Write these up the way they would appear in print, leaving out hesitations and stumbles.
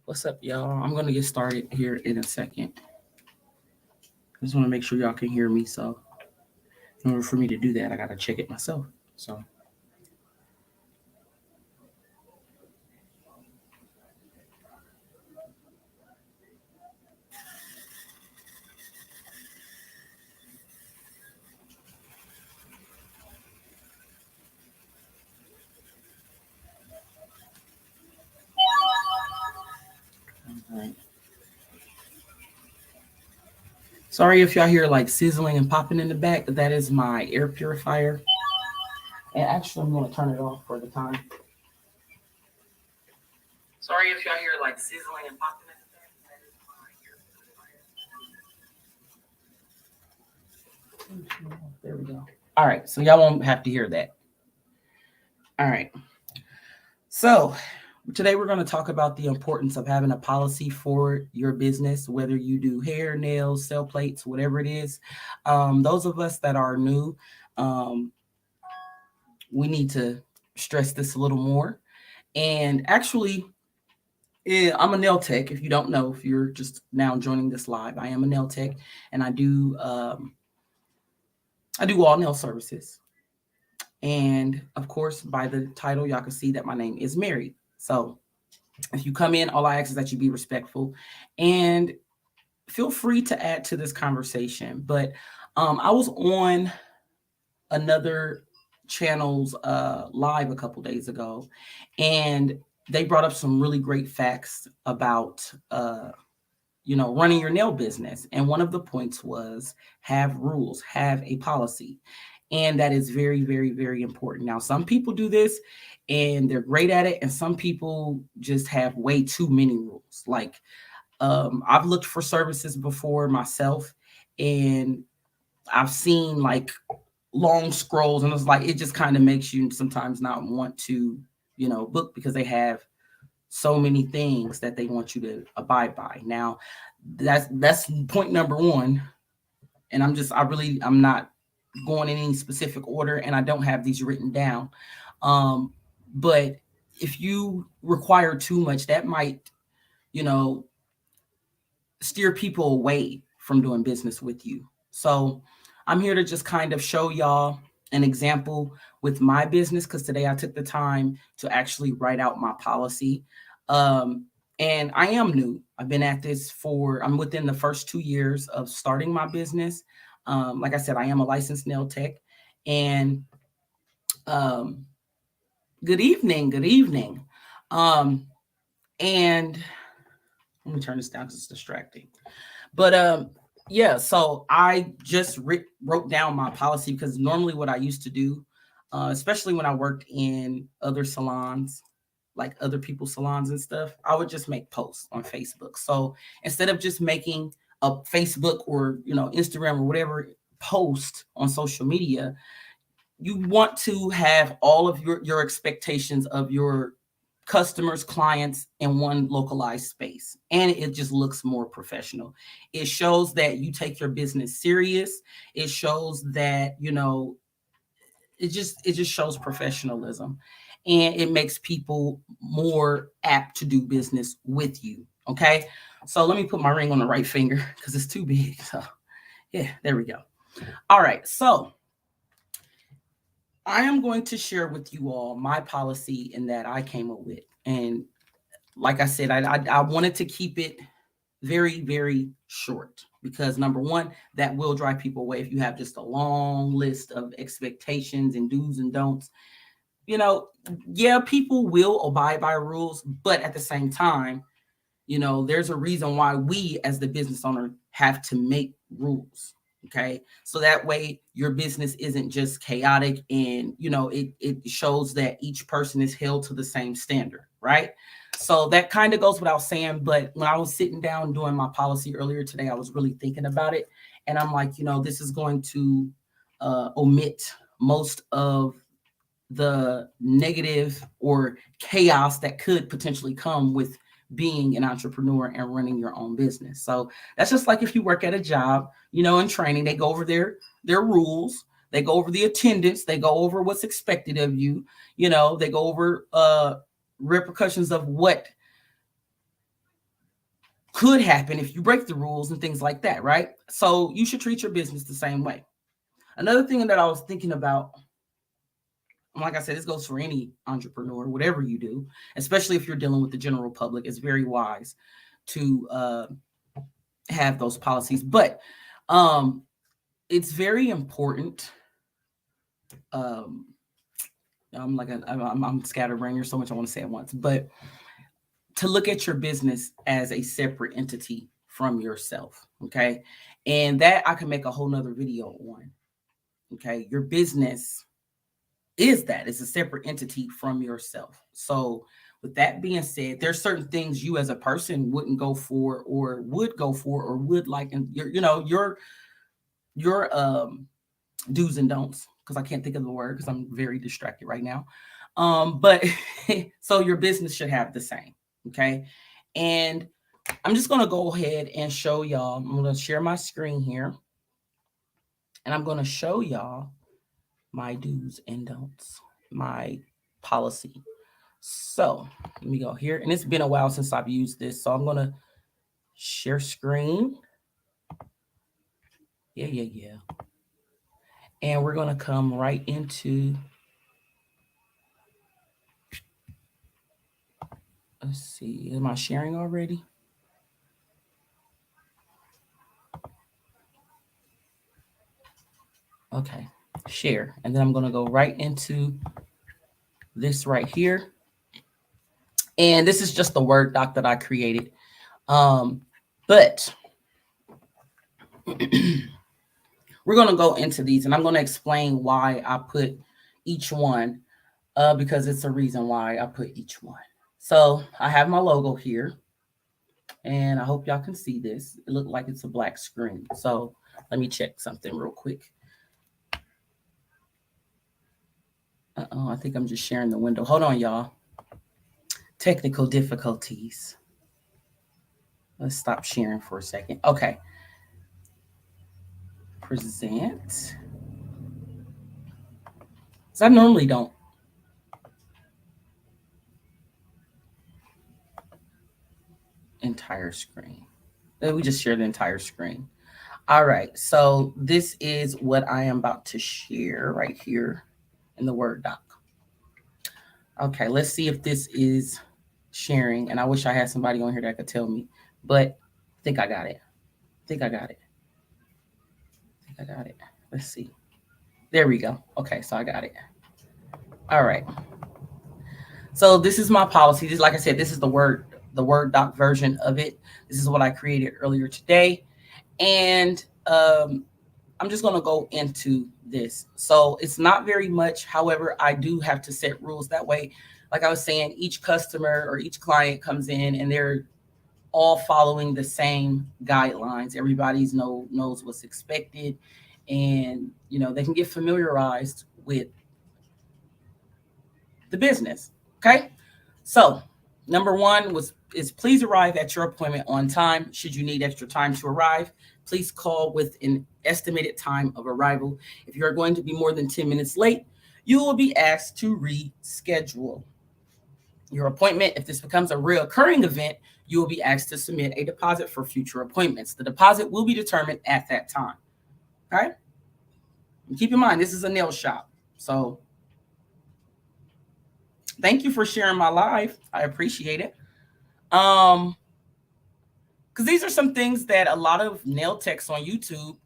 What's up, y'all? I'm gonna get started here in a second. I just want to make sure y'all can hear me. So, in order for me to do that, I gotta check it myself. So, all right. Sorry if y'all hear like sizzling and popping in the back. That is my air purifier. And actually, I'm gonna turn it off for the time. Sorry if y'all hear like sizzling and popping in the back. That is my air purifier. There we go. All right, so y'all won't have to hear that. All right. So, today we're going to talk about the importance of having a policy for your business, whether you do hair, nails, sell plates, whatever it is. Those of us that are new, um, we need to stress this a little more. And actually, I'm a nail tech. If you don't know, if you're just now joining this live, I am a nail tech, and I do all nail services. And of course, by the title, y'all can see that my name is Mary. So if you come in, all I ask is that you be respectful and feel free to add to this conversation. But I was on another channel's live a couple days ago, and they brought up some really great facts about running your nail business. And one of the points was have rules, have a policy. And that is very, very, very important. Now, some people do this and they're great at it, and some people just have way too many rules. Like, I've looked for services before myself, and I've seen like long scrolls, and it's like it just kind of makes you sometimes not want to, book because they have so many things that they want you to abide by. Now, that's point number one, and I'm not going in any specific order, and I don't have these written down. Um, but if you require too much, that might, you know, steer people away from doing business with you. So I'm here to just kind of show y'all an example with my business because today I took the time to actually write out my policy. Um, and I am new. I've been at this I'm within the first 2 years of starting my business. Like I said, I am a licensed nail tech. And um, good evening, good evening. Um, and let me turn this down because it's distracting. But yeah, so I just wrote down my policy because normally what I used to do, especially when I worked in other salons, like other people's salons and stuff, I would just make posts on Facebook. So instead of just making a Facebook or Instagram or whatever post on social media, you want to have all of your expectations of your customers, clients in one localized space. And it just looks more professional. It shows that you take your business serious. It shows that, it just shows professionalism, and it makes people more apt to do business with you. Okay. So let me put my ring on the right finger because it's too big. So yeah, there we go. All right. So I am going to share with you all my policy in that I came up with. And like I said, I wanted to keep it very, very short because number one, that will drive people away if you have just a long list of expectations and do's and don'ts. You know, yeah, people will abide by rules, but at the same time, there's a reason why we as the business owner have to make rules. Okay. So that way your business isn't just chaotic, and it shows that each person is held to the same standard, right? So that kind of goes without saying. But when I was sitting down doing my policy earlier today, I was really thinking about it. And I'm like, this is going to omit most of the negative or chaos that could potentially come with being an entrepreneur and running your own business. So that's just like if you work at a job, in training, they go over their rules, they go over the attendance, they go over what's expected of you, they go over repercussions of what could happen if you break the rules and things like that, right? So you should treat your business the same way. Another thing that I was thinking about, like I said, this goes for any entrepreneur, whatever you do, especially if you're dealing with the general public, it's very wise to have those policies. But it's very important. Um, I'm scatterbrained. There's so much I want to say at once, but to look at your business as a separate entity from yourself. Okay. And that I can make a whole nother video on. Okay. Your business is that it's a separate entity from yourself. So with that being said, there's certain things you as a person wouldn't go for or would go for or would like, and your do's and don'ts, because I can't think of the word because I'm very distracted right now. But so your business should have the same. Okay. And I'm just going to go ahead and show y'all. I'm going to share my screen here. And I'm going to show y'all my do's and don'ts, my policy. So let me go here. And it's been a while since I've used this. So I'm going to share screen. Yeah. And we're going to come right into, let's see, am I sharing already? Okay, share. And then I'm going to go right into this right here. And this is just the Word doc that I created. But we're going to go into these and I'm going to explain why I put each one, because it's a reason why I put each one. So I have my logo here and I hope y'all can see this. It looked like it's a black screen. So let me check something real quick. I think I'm just sharing the window. Hold on, y'all. Technical difficulties. Let's stop sharing for a second. Okay. Present. So I normally don't. Entire screen. We just share the entire screen. All right. So this is what I am about to share right here in the Word doc. Okay. Let's see if this is sharing. And I wish I had somebody on here that could tell me, but I think I got it. Let's see. There we go. Okay. So I got it. All right. So this is my policy. This, like I said, this is the Word doc version of it. This is what I created earlier today. And I'm just going to go into this. So it's not very much. However, I do have to set rules that way. Like I was saying, each customer or each client comes in and they're all following the same guidelines. Everybody's knows what's expected, and they can get familiarized with the business. Okay. So number one is please arrive at your appointment on time. Should you need extra time to arrive, please call with an estimated time of arrival. If you're going to be more than 10 minutes late, you will be asked to reschedule your appointment. If this becomes a reoccurring event, you will be asked to submit a deposit for future appointments. The deposit will be determined at that time. Okay. And keep in mind, this is a nail shop. So thank you for sharing my live. I appreciate it. Because these are some things that a lot of nail techs on YouTube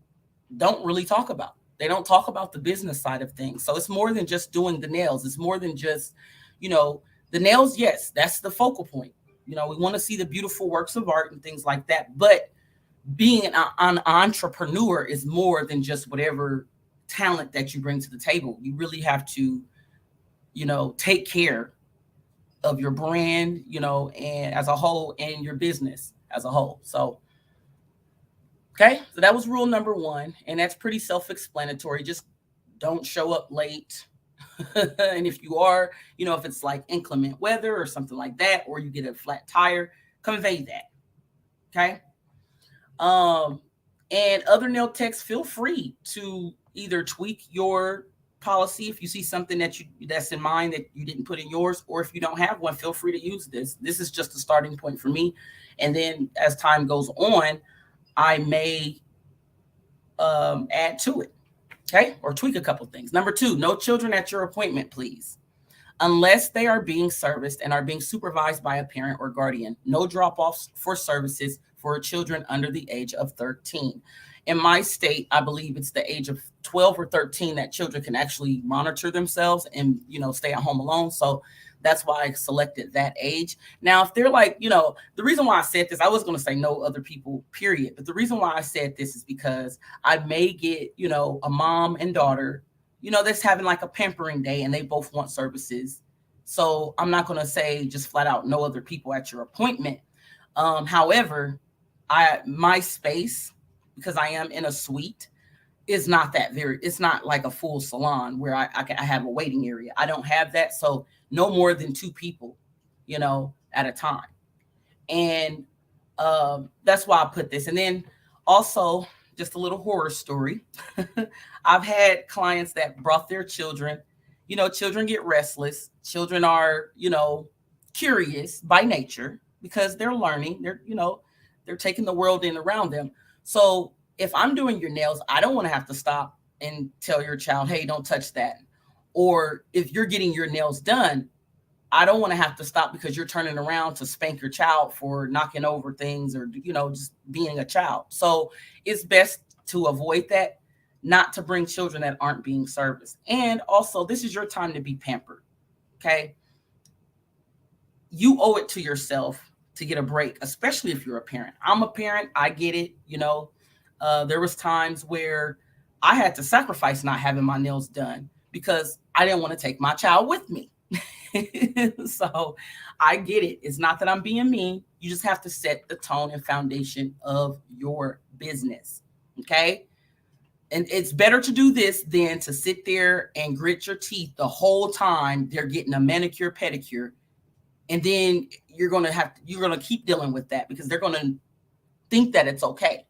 don't really talk about. They don't talk about the business side of things. So it's more than just doing the nails. It's more than just, the nails. Yes, that's the focal point. We want to see the beautiful works of art and things like that. But being an entrepreneur is more than just whatever talent that you bring to the table. You really have to, take care of your brand, and as a whole, and your business as a whole. So, okay. So that was rule number one. And that's pretty self-explanatory. Just don't show up late. And if you are, if it's like inclement weather or something like that, or you get a flat tire, convey that. Okay. And other nail techs, feel free to either tweak your policy. If you see something that's in mind that you didn't put in yours, or if you don't have one, feel free to use this. This is just a starting point for me. And then as time goes on, I may add to it. Okay. Or tweak a couple things. Number 2, no children at your appointment, please. Unless they are being serviced and are being supervised by a parent or guardian. No drop-offs for services for children under the age of 13. In my state, I believe it's the age of 12 or 13 that children can actually monitor themselves and, stay at home alone. So that's why I selected that age. Now, if they're like, the reason why I said this, I was going to say no other people, period. But the reason why I said this is because I may get, a mom and daughter, that's having like a pampering day and they both want services. So I'm not going to say just flat out no other people at your appointment. However, my space, because I am in a suite, is not it's not like a full salon where I have a waiting area. I don't have that. So no more than 2 people, at a time. And that's why I put this. And then also just a little horror story. I've had clients that brought their children. Children get restless. Children are, curious by nature because they're learning. They're taking the world in around them. So if I'm doing your nails, I don't want to have to stop and tell your child, hey, don't touch that. Or if you're getting your nails done, I don't want to have to stop because you're turning around to spank your child for knocking over things or, just being a child. So it's best to avoid that, not to bring children that aren't being serviced. And also, this is your time to be pampered. Okay. You owe it to yourself to get a break, especially if you're a parent. I'm a parent. I get it. There was times where I had to sacrifice not having my nails done because I didn't want to take my child with me. So I get it. It's not that I'm being mean. You just have to set the tone and foundation of your business. Okay. And it's better to do this than to sit there and grit your teeth the whole time they're getting a manicure, pedicure. And then you're going to keep dealing with that because they're going to think that it's okay,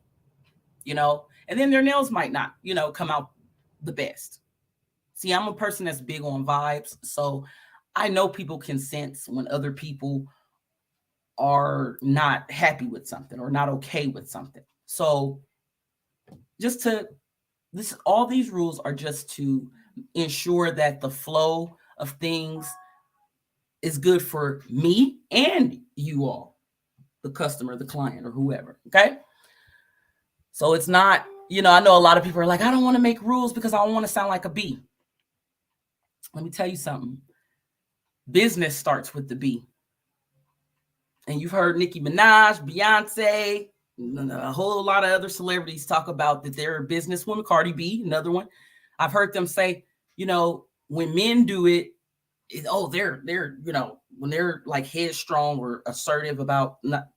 and then their nails might not, come out the best. See, I'm a person that's big on vibes. So I know people can sense when other people are not happy with something or not okay with something. So all these rules are just to ensure that the flow of things is good for me and you all, the customer, the client, or whoever. Okay. So it's not, I know a lot of people are like, I don't want to make rules because I don't want to sound like a B. Let me tell you something. Business starts with the B. And you've heard Nicki Minaj, Beyonce, a whole lot of other celebrities talk about that they're a businesswoman. Cardi B, another one. I've heard them say, when men do it, they're when they're like headstrong or assertive about not,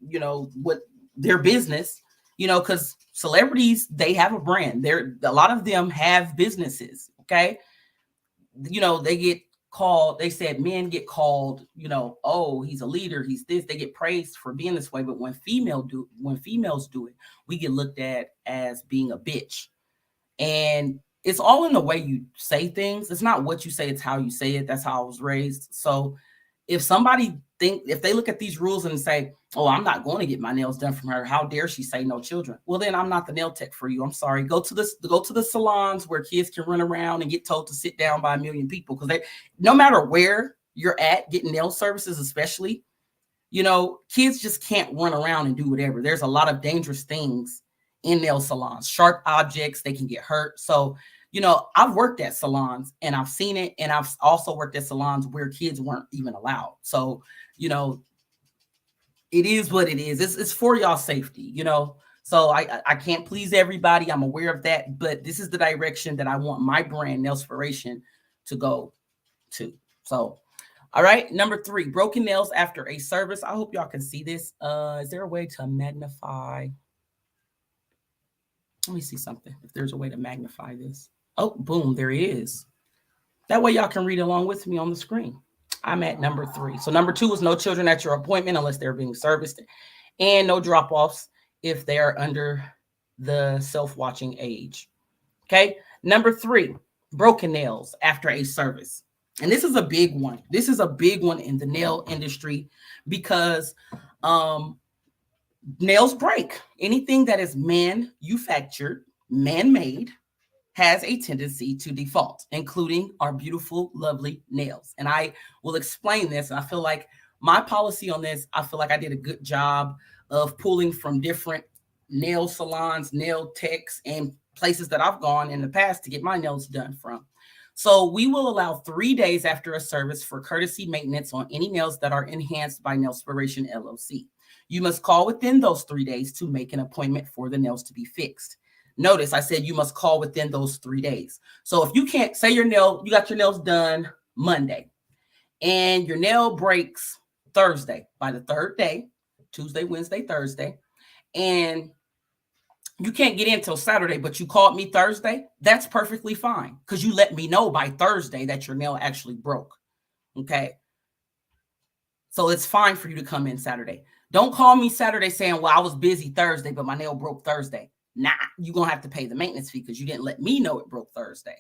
what their business, because celebrities, they have a brand. A lot of them have businesses. Okay. They get called, they said men get called, oh, he's a leader, he's this, they get praised for being this way. But when females do it, we get looked at as being a bitch. And it's all in the way you say things. It's not what you say, it's how you say it. That's how I was raised. So if they look at these rules and say, oh, I'm not going to get my nails done from her, how dare she say no children? Well, then I'm not the nail tech for you. I'm sorry. Go to the salons where kids can run around and get told to sit down by a million people. Because no matter where you're at getting nail services, especially, kids just can't run around and do whatever. There's a lot of dangerous things in nail salons, sharp objects, they can get hurt. So, I've worked at salons and I've seen it. And I've also worked at salons where kids weren't even allowed. So, it is what it is. It's for y'all safety, So I can't please everybody. I'm aware of that. But this is the direction that I want my brand, Nailspiration, to go to. So, all right. Number 3, broken nails after a service. I hope y'all can see this. Is there a way to magnify? Let me see something. If there's a way to magnify this. Oh, boom, there it is. That way y'all can read along with me on the screen. I'm at number 3. So number 2 is no children at your appointment unless they're being serviced, and no drop-offs if they are under the self-watching age. Okay. Number 3, broken nails after a service. And this is a big one. This is a big one in the nail industry because um, nails break. Anything that is manufactured, man-made, has a tendency to default, including our beautiful, lovely nails. And I will explain this. And I feel like my policy on this, I feel like I did a good job of pulling from different nail salons, nail techs, and places that I've gone in the past to get my nails done from. So we will allow 3 days after a service for courtesy maintenance on any nails that are enhanced by Nailspiration LLC. You must call within those 3 days to make an appointment for the nails to be fixed. Notice I said you must call within those 3 days. So if you can't say you got your nails done Monday and your nail breaks Thursday, by the third day, Tuesday, Wednesday, Thursday, and you can't get in till Saturday, but you called me Thursday, that's perfectly fine because you let me know by Thursday that your nail actually broke. Okay. So it's fine for you to come in Saturday. Don't call me Saturday saying, well, I was busy Thursday, but my nail broke Thursday. Nah, you're going to have to pay the maintenance fee because you didn't let me know it broke Thursday.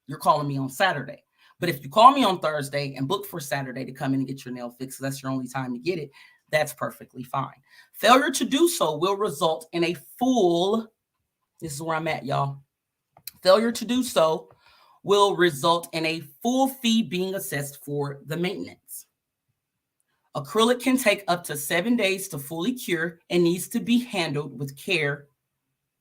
You're calling me on Saturday. But if you call me on Thursday and book for Saturday to come in and get your nail fixed, so that's your only time to get it, that's perfectly fine. Failure to do so will result in a full, this is where I'm at, y'all. Failure to do so will result in a full fee being assessed for the maintenance. Acrylic can take up to 7 days to fully cure and needs to be handled with care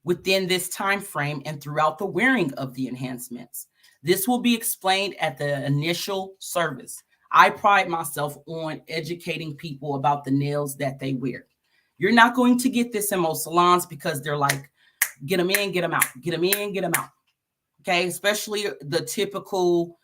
within this time frame and throughout the wearing of the enhancements. This will be explained at the initial service. I pride myself on educating people about the nails that they wear. You're not going to get this in most salons because they're like, get them in, get them out, get them in, get them out. Okay, especially the typical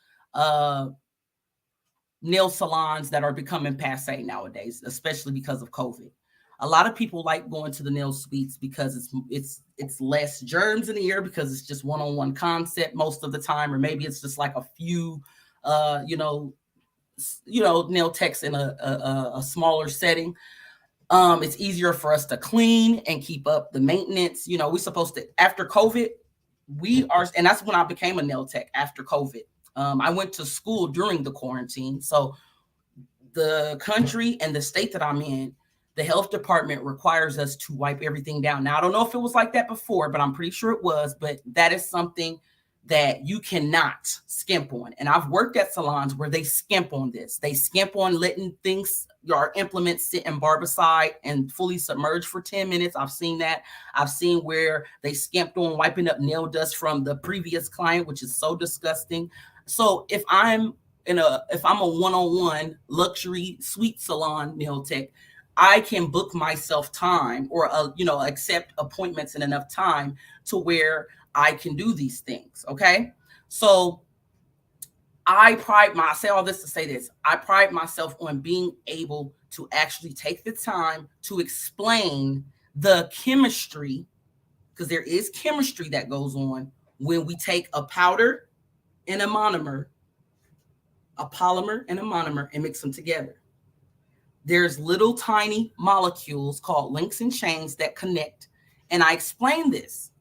nail salons that are becoming passe nowadays, especially because of COVID. A lot of people like going to the nail suites because it's less germs in the air because it's just one-on-one concept most of the time, or maybe it's just like a few, nail techs in a smaller setting. It's easier for us to clean and keep up the maintenance. We're supposed to, after COVID, and that's when I became a nail tech after COVID. I went to school during the quarantine. So the country and the state that I'm in, the health department requires us to wipe everything down. Now, I don't know if it was like that before, but I'm pretty sure it was. But that is something that you cannot skimp on. And I've worked at salons where they skimp on this. They skimp on letting things, your implements sit in barbicide and fully submerged for 10 minutes. I've seen that. I've seen where they skimped on wiping up nail dust from the previous client, which is so disgusting. So if I'm a one-on-one luxury suite salon nail tech, I can book myself time or, accept appointments in enough time to where I can do these things. Okay. So I say all this to say this. I pride myself on being able to actually take the time to explain the chemistry, because there is chemistry that goes on when we take a powder and a monomer, a polymer and a monomer, and mix them together. There's little tiny molecules called links and chains that connect. And I explain this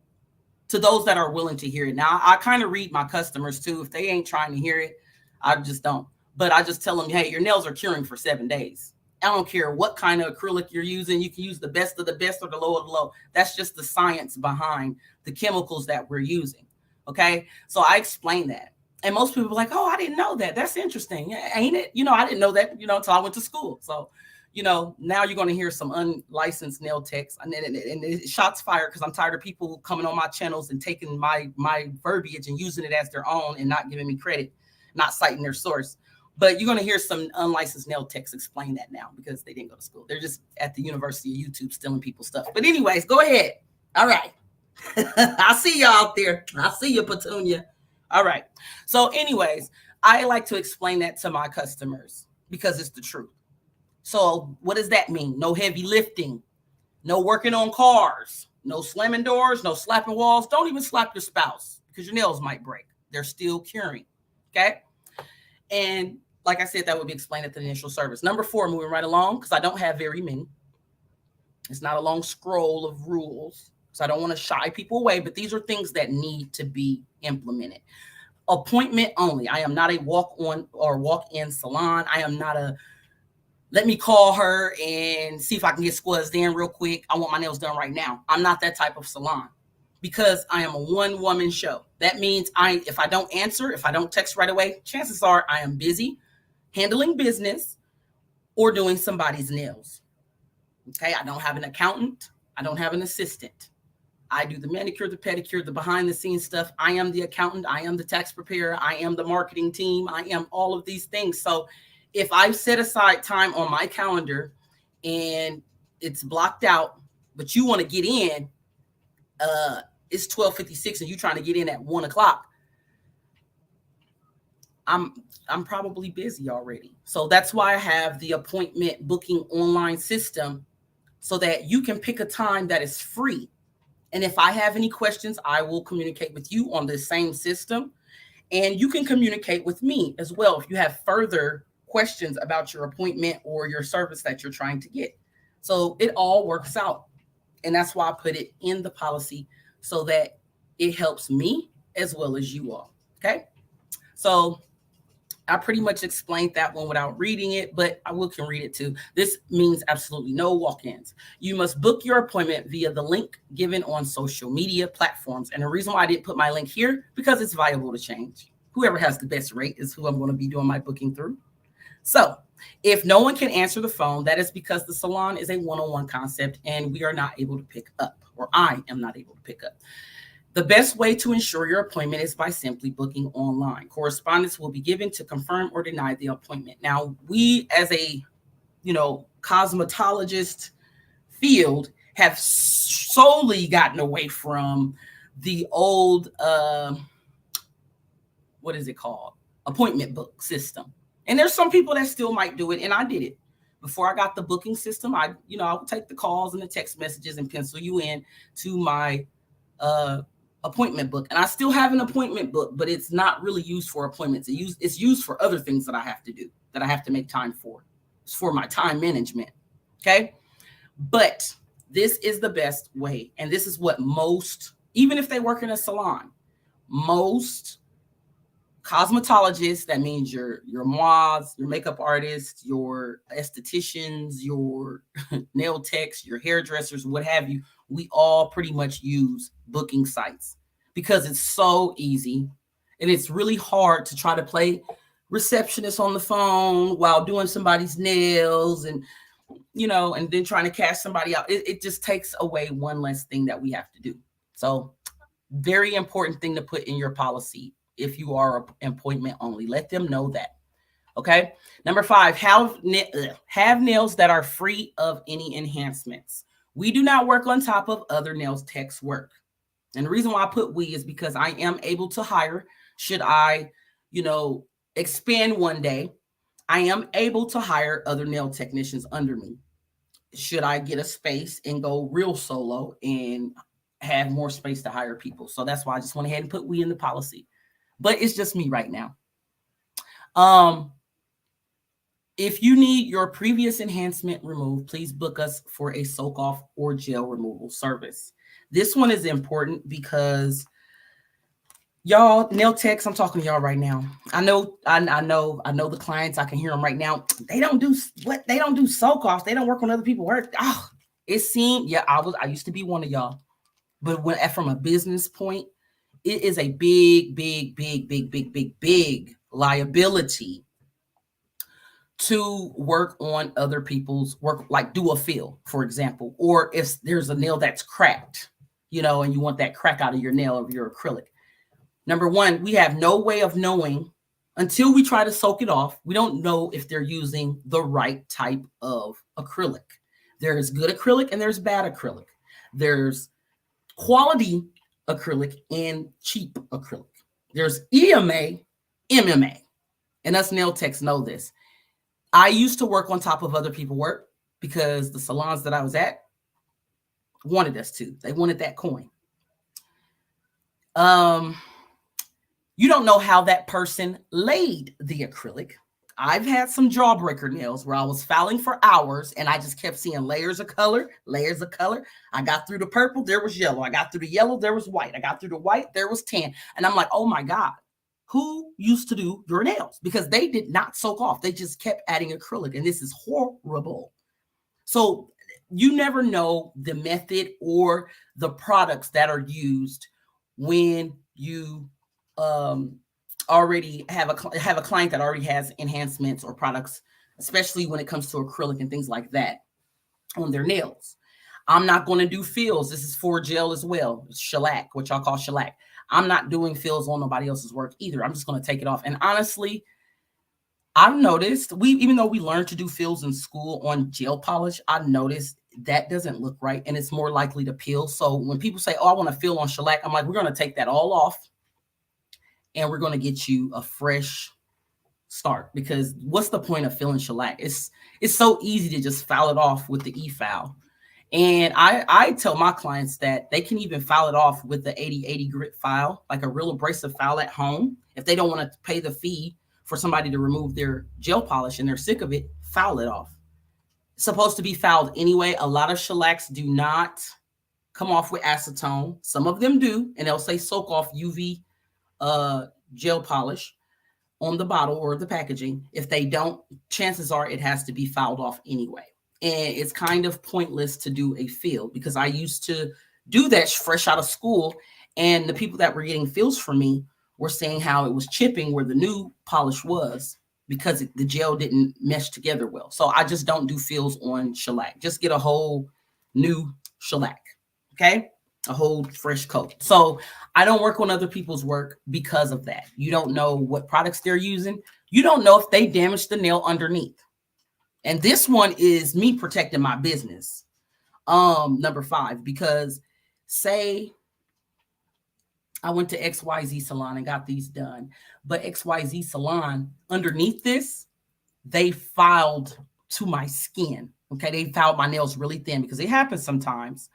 to those that are willing to hear it. Now, I kind of read my customers too. If they ain't trying to hear it, I just don't. But I just tell them, hey, your nails are curing for 7 days. I don't care what kind of acrylic you're using. You can use the best of the best or the low of the low. That's just the science behind the chemicals that we're using. Okay. So I explain that. And most people are like, oh, I didn't know that. That's interesting. Ain't it? I didn't know that, until I went to school. So, now you're going to hear some unlicensed nail techs and shots fired because I'm tired of people coming on my channels and taking my verbiage and using it as their own and not giving me credit, not citing their source. But you're going to hear some unlicensed nail techs explain that now because they didn't go to school. They're just at the University of YouTube stealing people's stuff. But anyways, go ahead. All right. I see you out there. I see you, Petunia. All right. So anyways, I like to explain that to my customers because it's the truth. So what does that mean? No heavy lifting, no working on cars, no slamming doors, no slapping walls. Don't even slap your spouse because your nails might break. They're still curing. Okay. And like I said, that would be explained at the initial service. Number 4, moving right along, because I don't have very many. It's not a long scroll of rules. So I don't want to shy people away, but these are things that need to be implemented. appointment only. I am not a walk-on or walk-in salon. I am not a let me call her and see if I can get squads in real quick. I want my nails done right now. I'm not that type of salon because I am a one-woman show. That means if I don't answer, if I don't text right away, chances are I am busy handling business or doing somebody's nails. Okay, I don't have an accountant. I don't have an assistant. I do the manicure, the pedicure, the behind the scenes stuff. I am the accountant. I am the tax preparer. I am the marketing team. I am all of these things. So if I set aside time on my calendar and it's blocked out, but you want to get in, it's 12:56 and you're trying to get in at 1 o'clock. I'm probably busy already. So that's why I have the appointment booking online system so that you can pick a time that is free. And if I have any questions, I will communicate with you on the same system. And you can communicate with me as well if you have further questions about your appointment or your service that you're trying to get. So it all works out. And that's why I put it in the policy so that it helps me as well as you all. Okay. So I pretty much explained that one without reading it, but I can read it too. This means absolutely no walk-ins. You must book your appointment via the link given on social media platforms. And the reason why I didn't put my link here, because it's viable to change. Whoever has the best rate is who I'm going to be doing my booking through. So if no one can answer the phone, that is because the salon is a one-on-one concept and we are not able to pick up, or I am not able to pick up. The best way to ensure your appointment is by simply booking online. Correspondence will be given to confirm or deny the appointment. Now, we as a, cosmetologist field have solely gotten away from the old, what is it called? Appointment book system. And there's some people that still might do it. And I did it before I got the booking system. I would take the calls and the text messages and pencil you in to my, appointment book. And I still have an appointment book, but it's not really used for appointments. It's used for other things that I have to do, that I have to make time for. It's for my time management. Okay. But this is the best way. And this is what most, even if they work in a salon, most cosmetologists, that means your mois, your makeup artists, your estheticians, your nail techs, your hairdressers, what have you, we all pretty much use booking sites because it's so easy. And it's really hard to try to play receptionist on the phone while doing somebody's nails and, and then trying to cash somebody out. It just takes away one less thing that we have to do. So very important thing to put in your policy. If you are appointment only, let them know that. Okay. Number 5, have nails that are free of any enhancements. We do not work on top of other nails techs work. And the reason why I put we is because I am able to hire, should I, expand one day, I am able to hire other nail technicians under me. Should I get a space and go real solo and have more space to hire people. So that's why I just went ahead and put we in the policy. But it's just me right now. If you need your previous enhancement removed, please book us for a soak off or gel removal service. This one is important because y'all, nail techs, I'm talking to y'all right now. I know the clients, I can hear them right now. They don't do soak offs. They don't work when other people work. Oh, it seemed, I used to be one of y'all. But from a business point, it is a big liability to work on other people's work, like do a fill, for example, or if there's a nail that's cracked, and you want that crack out of your nail of your acrylic. Number one, we have no way of knowing until we try to soak it off. We don't know if they're using the right type of acrylic. There's good acrylic and there's bad acrylic. There's quality acrylic and cheap acrylic. There's EMA, MMA, and us nail techs know this. I used to work on top of other people's work because the salons that I was at wanted us to. They wanted that coin. You don't know how that person laid the acrylic. I've had some jawbreaker nails where I was filing for hours and I just kept seeing layers of color. I got through the purple, there was yellow. I got through the yellow, there was white. I got through the white, there was tan. And I'm like, oh my God, who used to do your nails, because they did not soak off. They just kept adding acrylic, and this is horrible. So you never know the method or the products that are used when you already have a client that already has enhancements or products, especially when it comes to acrylic and things like that on their nails. I'm not going to do fills. This is for gel as well. Shellac, what y'all call shellac. I'm not doing fills on nobody else's work either. I'm just going to take it off. And honestly, I've noticed even though we learned to do fills in school on gel polish, I've noticed that doesn't look right, and it's more likely to peel. So when people say, "Oh, I want to fill on shellac," I'm like, we're going to take that all off, and we're going to get you a fresh start. Because what's the point of filling shellac? It's so easy to just file it off with the e-file. And I tell my clients that they can even file it off with the 80/80 grit file, like a real abrasive file at home. If they don't want to pay the fee for somebody to remove their gel polish and they're sick of it, file it off. It's supposed to be filed anyway. A lot of shellacs do not come off with acetone. Some of them do, and they'll say soak off UV gel polish on the bottle or the packaging. If they don't, chances are it has to be filed off anyway. And it's kind of pointless to do a fill, because I used to do that fresh out of school, and the people that were getting fills from me were saying how it was chipping where the new polish was, because the gel didn't mesh together well. So I just don't do fills on shellac. Just get a whole new shellac, okay? A whole fresh coat. So I don't work on other people's work because of that. You don't know what products they're using. You don't know if they damaged the nail underneath. And this one is me protecting my business. Number 5, because say I went to XYZ salon and got these done, but XYZ salon, underneath this, they filed to my skin. Okay. They filed my nails really thin, because it happens sometimes,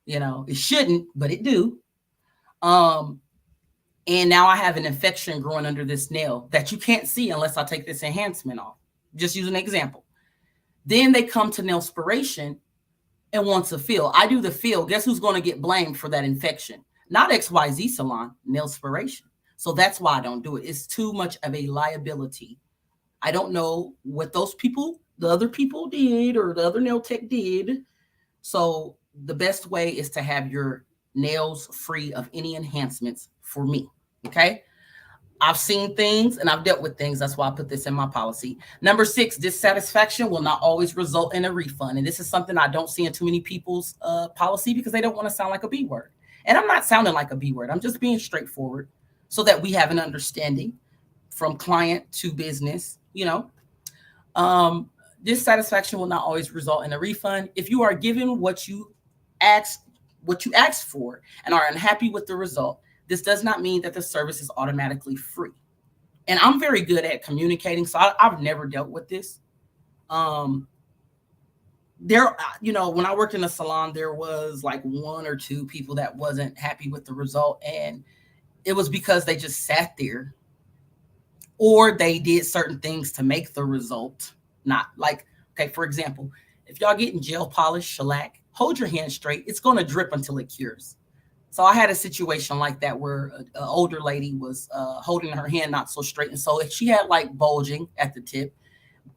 it shouldn't, but it do. And now I have an infection growing under this nail that you can't see unless I take this enhancement off. Just use an example. Then they come to Nailspiration and wants a fill. I do the fill. Guess who's going to get blamed for that infection? Not XYZ salon, Nailspiration. So that's why I don't do it. It's too much of a liability. I don't know what those people, the other people did, or the other nail tech did. So the best way is to have your nails free of any enhancements for me. Okay. I've seen things and I've dealt with things. That's why I put this in my policy. Number 6, dissatisfaction will not always result in a refund. And this is something I don't see in too many people's policy, because they don't want to sound like a B word. And I'm not sounding like a B word. I'm just being straightforward so that we have an understanding from client to business. Dissatisfaction will not always result in a refund. If you are given what you asked for and are unhappy with the result, this does not mean that the service is automatically free. And I'm very good at communicating, so I've never dealt with this. When I worked in a salon, there was like 1 or 2 people that wasn't happy with the result, and it was because they just sat there, or they did certain things to make the result not like, okay, for example, if y'all getting gel polish, shellac, hold your hand straight. It's going to drip until it cures. So I had a situation like that where an older lady was holding her hand not so straight. And so if she had like bulging at the tip,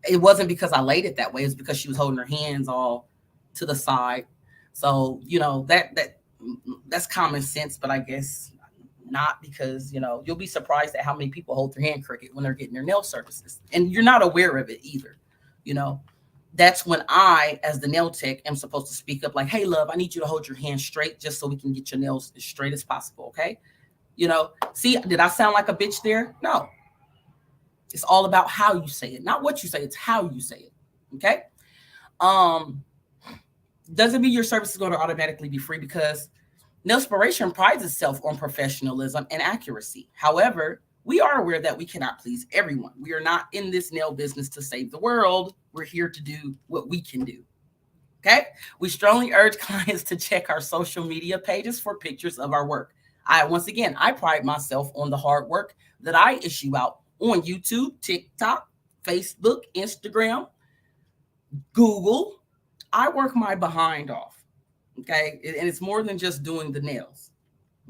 it wasn't because I laid it that way. It's because she was holding her hands all to the side. So, that's common sense, but I guess not, because, you'll be surprised at how many people hold their hand crooked when they're getting their nail services. And you're not aware of it either. That's when I, as the nail tech, am supposed to speak up like, hey, love, I need you to hold your hand straight just so we can get your nails as straight as possible. Okay. See, did I sound like a bitch there? No. It's all about how you say it, not what you say. It's how you say it. Okay. Doesn't mean your service is going to automatically be free, because Nailspiration prides itself on professionalism and accuracy. However, we are aware that we cannot please everyone. We are not in this nail business to save the world. We're here to do what we can do. Okay. We strongly urge clients to check our social media pages for pictures of our work. I pride myself on the hard work that I issue out on YouTube, TikTok, Facebook, Instagram, Google. I work my behind off. Okay. And it's more than just doing the nails.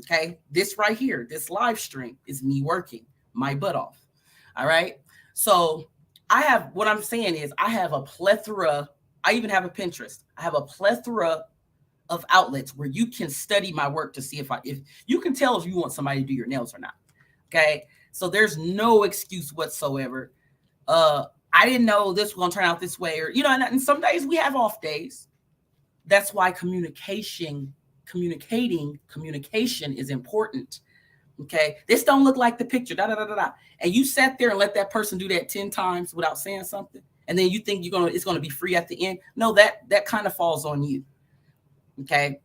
Okay. This right here, this live stream is me working. my butt off. All right. So what I'm saying is I have a plethora. I even have a Pinterest. I have a plethora of outlets where you can study my work to see if you can tell if you want somebody to do your nails or not. Okay. So there's no excuse whatsoever. I didn't know this was going to turn out this way, or, and some days we have off days. That's why communication is important. Okay. This don't look like the picture, da, da, da, da, da. And you sat there and let that person do that 10 times without saying something. And then you think it's going to be free at the end. No, that kind of falls on you. Okay.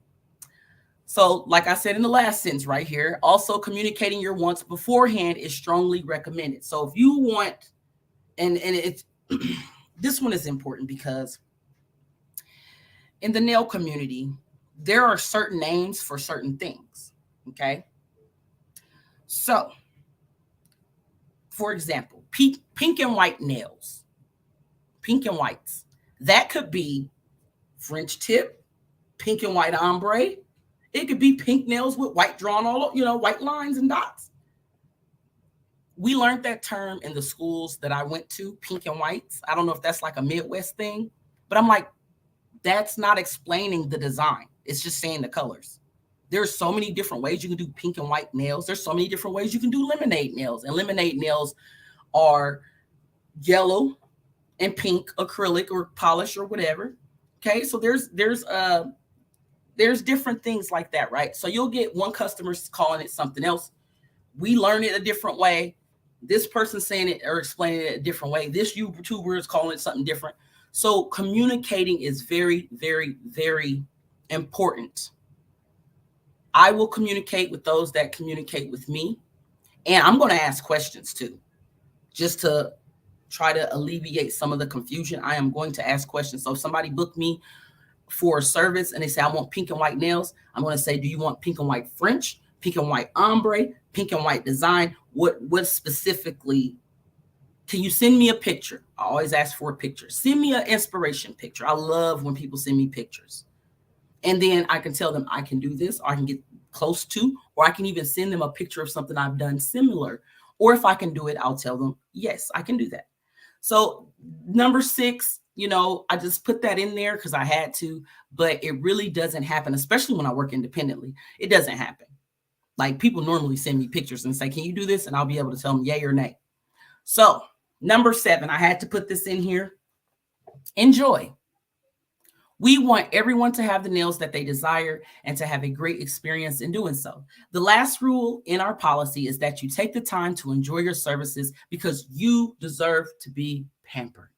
So like I said in the last sentence right here, also communicating your wants beforehand is strongly recommended. So if you want, and it's, this one is important because in the nail community, there are certain names for certain things. Okay. So, for example, pink and white nails, pink and whites, that could be French tip, pink and white ombre. It could be pink nails with white drawn all, white lines and dots. We learned that term in the schools that I went to, pink and whites. I don't know if that's like a Midwest thing, but I'm like, that's not explaining the design. It's just saying the colors. There's so many different ways you can do pink and white nails. There's so many different ways you can do lemonade nails. And lemonade nails are yellow and pink acrylic or polish or whatever. Okay, so there's different things like that, right? So you'll get one customer calling it something else. We learn it a different way. This person saying it or explaining it a different way. This YouTuber is calling it something different. So communicating is very, very, very important. I will communicate with those that communicate with me. And I'm going to ask questions too, just to try to alleviate some of the confusion. I am going to ask questions. So if somebody booked me for a service and they say, I want pink and white nails, I'm going to say, do you want pink and white French, pink and white ombre, pink and white design? What specifically? Can you send me a picture? I always ask for a picture. Send me an inspiration picture. I love when people send me pictures. And then I can tell them I can do this, or I can get close to, or I can even send them a picture of something I've done similar. Or if I can do it, I'll tell them, yes, I can do that. So number 6, I just put that in there because I had to, but it really doesn't happen, especially when I work independently. It doesn't happen. Like people normally send me pictures and say, can you do this? And I'll be able to tell them yay or nay. So number 7, I had to put this in here. Enjoy. We want everyone to have the nails that they desire and to have a great experience in doing so. The last rule in our policy is that you take the time to enjoy your services because you deserve to be pampered.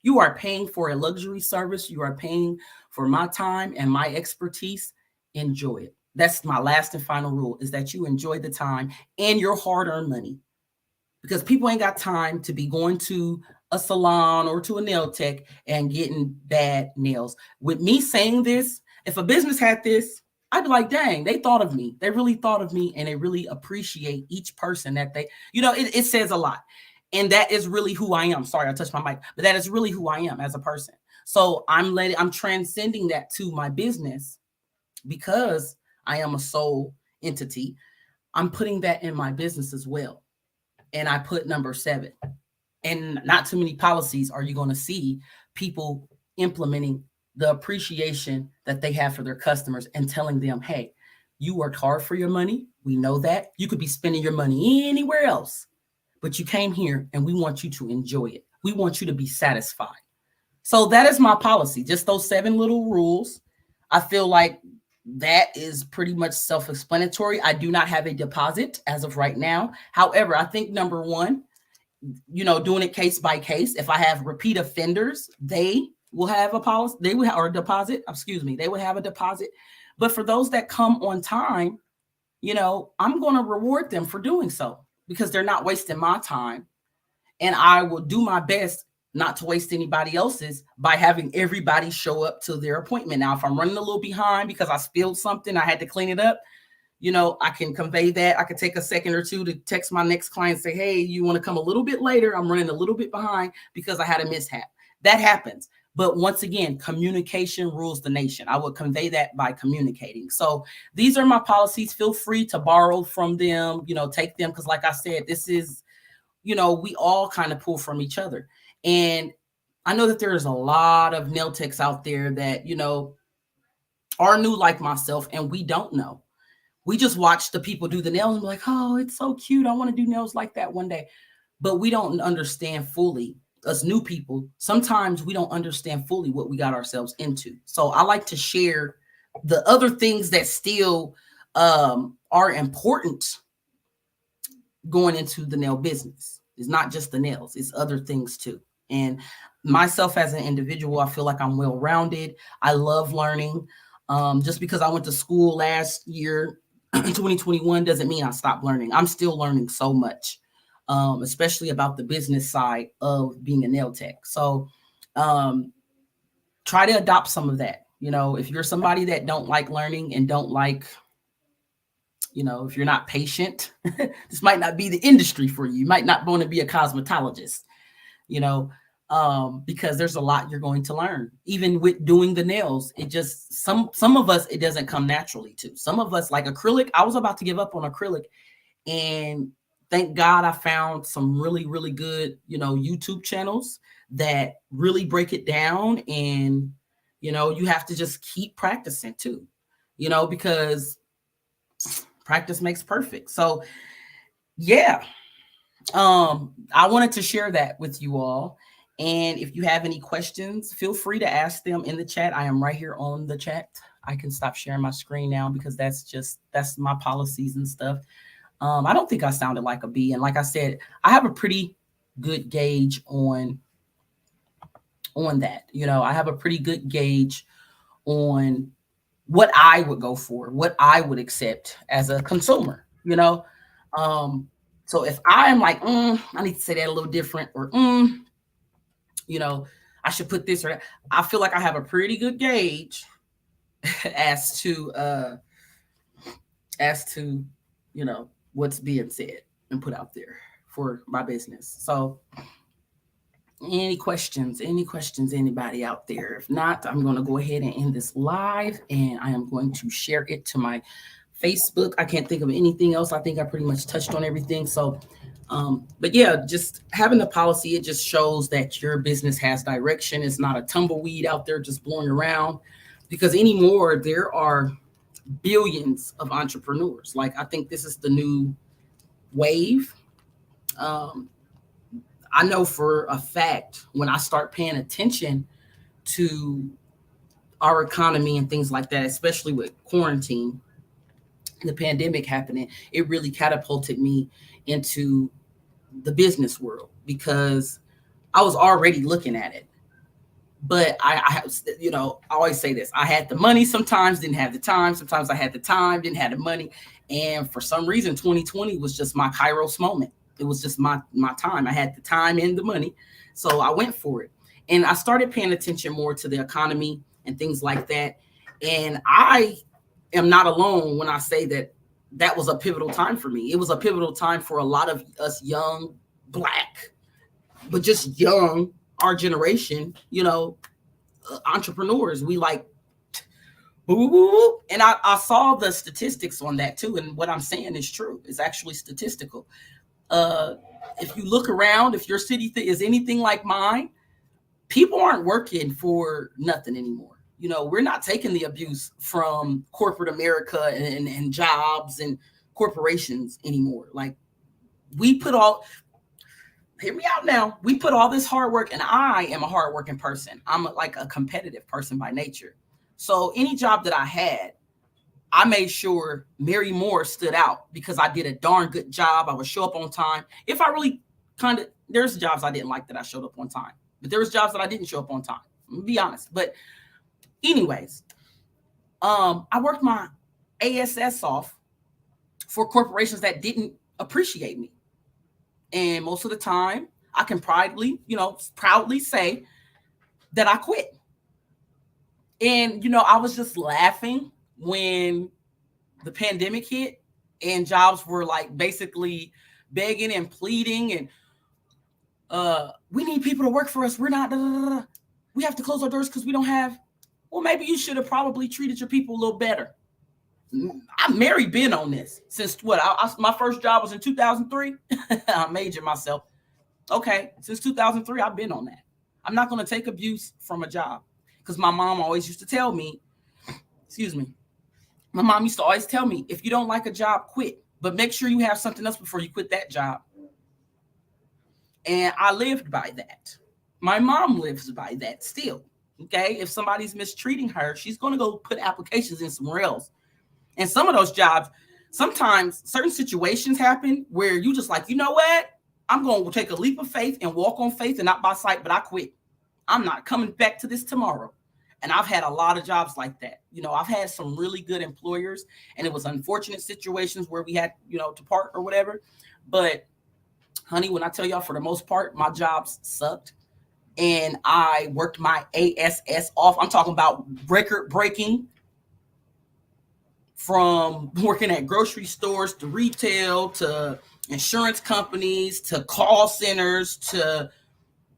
You are paying for a luxury service. You are paying for my time and my expertise. Enjoy it. That's my last and final rule, is that you enjoy the time and your hard-earned money, because people ain't got time to be going to a salon or to a nail tech and getting bad nails. With me saying this, if a business had this, I'd be like, dang, they thought of me. They really thought of me, and they really appreciate each person that they, it says a lot. And that is really who I am. Sorry, I touched my mic, but that is really who I am as a person. So I'm transcending that to my business because I am a sole entity. I'm putting that in my business as well. And I put number 7. And not too many policies are you going to see people implementing the appreciation that they have for their customers and telling them, hey, you worked hard for your money. We know that. You could be spending your money anywhere else, but you came here and we want you to enjoy it. We want you to be satisfied. So that is my policy. Just those 7 little rules. I feel like that is pretty much self-explanatory. I do not have a deposit as of right now. However, I think number 1, doing it case by case. If I have repeat offenders, they will have a policy. They will have or a deposit. They would have a deposit. But for those that come on time, I'm going to reward them for doing so because they're not wasting my time. And I will do my best not to waste anybody else's by having everybody show up to their appointment. Now, if I'm running a little behind because I spilled something, I had to clean it up, I can convey that. I could take a second or two to text my next client and say, hey, you want to come a little bit later? I'm running a little bit behind because I had a mishap. That happens. But once again, communication rules the nation. I would convey that by communicating. So these are my policies. Feel free to borrow from them, take them. Because like I said, this is, we all kind of pull from each other. And I know that there's a lot of nail techs out there that, are new like myself, and we don't know. We just watch the people do the nails and be like, oh, it's so cute. I want to do nails like that one day. But we don't understand fully, us new people, sometimes we don't understand fully what we got ourselves into. So I like to share the other things that still are important going into the nail business. It's not just the nails, it's other things too. And myself as an individual, I feel like I'm well-rounded. I love learning. Just because I went to school last year, 2021, doesn't mean I stopped learning. I'm still learning so much, especially about the business side of being a nail tech. So try to adopt some of that. If you're somebody that don't like learning and don't like, if you're not patient, this might not be the industry for you. You might not want to be a cosmetologist, because there's a lot you're going to learn. Even with doing the nails, it just, some of us, it doesn't come naturally to. Some of us, like acrylic, I was about to give up on acrylic, and thank God I found some really, really good, YouTube channels that really break it down. And, you have to just keep practicing too, because practice makes perfect. So yeah, I wanted to share that with you all. And if you have any questions, feel free to ask them in the chat. I am right here on the chat. I can stop sharing my screen now because that's my policies and stuff. I don't think I sounded like a bee. And like I said, I have a pretty good gauge on that. I have a pretty good gauge on what I would go for, what I would accept as a consumer, so if I'm like, I need to say that a little different, or, I should put this or that, I feel like I have a pretty good gauge as to, what's being said and put out there for my business. So any questions, anybody out there? If not, I'm going to go ahead and end this live, and I am going to share it to my Facebook. I can't think of anything else. I think I pretty much touched on everything. So, but yeah, just having the policy, it just shows that your business has direction. It's not a tumbleweed out there just blowing around, because anymore there are billions of entrepreneurs. Like, I think this is the new wave. I know for a fact when I start paying attention to our economy and things like that, especially with quarantine, the pandemic happening, it really catapulted me into the business world, because I was already looking at it. But I always say this: I had the money sometimes, didn't have the time. Sometimes I had the time, didn't have the money. And for some reason, 2020 was just my Kairos moment. It was just my time. I had the time and the money, so I went for it. And I started paying attention more to the economy and things like that. And I am not alone when I say that that was a pivotal time for me. It was a pivotal time for a lot of us young Black, but just young, our generation, entrepreneurs. We like, and I saw the statistics on that too. And what I'm saying is true. It's actually statistical. If you look around, if your city is anything like mine, people aren't working for nothing anymore. We're not taking the abuse from corporate America and jobs and corporations anymore. Like, we put all, hear me out now, we put all this hard work, and I am a hardworking person. I'm like a competitive person by nature. So any job that I had, I made sure Mary Moore stood out because I did a darn good job. I would show up on time. If I really there's jobs I didn't like that I showed up on time, but there was jobs that I didn't show up on time. I'm gonna be honest. But anyways, I worked my ASS off for corporations that didn't appreciate me. And most of the time, I can proudly say that I quit. And, I was just laughing when the pandemic hit and jobs were like basically begging and pleading and we need people to work for us. We're not. we have to close our doors because we don't have. Well, maybe you should have probably treated your people a little better. I'm Mary been on this since what? My first job was in 2003. I majored myself. Okay, since 2003, I've been on that. I'm not going to take abuse from a job because my mom always used to tell me, excuse me, my mom used to always tell me, if you don't like a job, quit. But make sure you have something else before you quit that job. And I lived by that. My mom lives by that still. Okay. If somebody's mistreating her, she's going to go put applications in somewhere else. And some of those jobs, sometimes certain situations happen where you just like, you know what? I'm going to take a leap of faith and walk on faith and not by sight, but I quit. I'm not coming back to this tomorrow. And I've had a lot of jobs like that. I've had some really good employers, and it was unfortunate situations where we had, to part or whatever. But honey, when I tell y'all, for the most part, my jobs sucked. And I worked my ASS off. I'm talking about record breaking, from working at grocery stores to retail to insurance companies to call centers to